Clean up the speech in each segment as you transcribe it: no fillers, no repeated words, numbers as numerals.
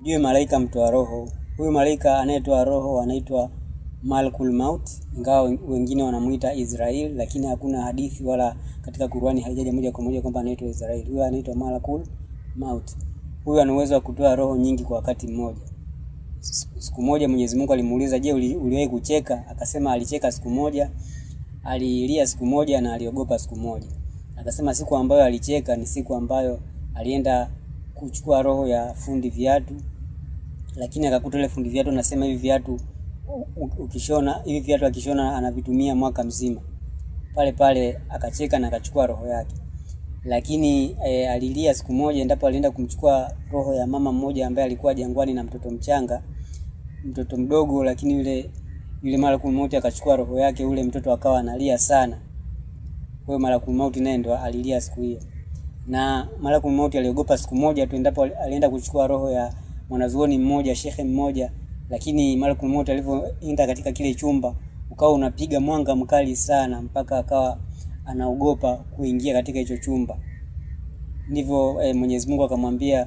ujue malaika mtoa roho. Huyu malaika anayetoa roho anaitwa Malakul Maut, ingawa wengine wanamuita Israel, lakini hakuna hadithi wala katika Qur'ani haijaja moja kwa moja kwamba anaitwa Israel. Huyu anaitwa Malakul Maut. Huyu ana uwezo wa kutoa roho nyingi kwa wakati mmoja. Siku moja Mwenyezi Mungu alimuuliza, je, uliwahi kucheka? Akasema alicheka siku moja, alilia siku moja na aliogopa siku moja. Akasema siku ambayo alicheka ni siku ambayo alienda kuchukua roho ya fundi viatu, lakini akakuta ile fundi viatu anasema hivi viatu akishona anavitumia mwaka mzima. Pale pale akacheka na akachukua roho yake. Lakini alilia siku moja endapo alienda kumchukua roho ya mama mmoja ambaye alikuwa jangwani na mtoto mdogo, lakini yule Malakul Maut akachukua roho yake, ule mtoto akawa analia sana. Kwa hiyo Malakul Maut naye ndo alilia siku hiyo. Na Malakul Maut aliogopa siku moja tu endapo alienda kuchukua roho ya mwanazuoni mmoja, shekhe mmoja, lakini Malakul Maut alivyoenda katika kile chumba ukawa unapiga mwanga mkali sana mpaka akawa anaogopa kuingia katika hicho chumba. Ndivyo Mwenyezi Mungu akamwambia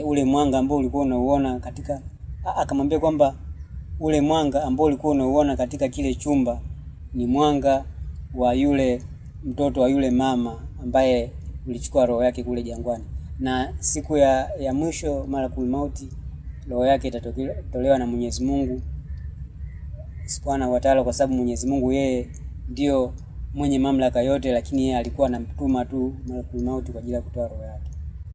ule mwanga ambao ulikuwa unauona akamwambia kwamba ule mwanga ambao ulikuwa unauona katika kile chumba ni mwanga wa yule mtoto wa yule mama ambaye ulichukua roho yake kule jangwani. Na siku ya mwisho Malakul Maut roho yake itatolewa na Mwenyezi Mungu Subhanahu wa Ta'ala, kwa sababu Mwenyezi Mungu yeye ndio mwenye mamlaka yote, lakini yeye alikuwa anamtuma tu Malakul Maut kwa ajili ya kutoa roho yake.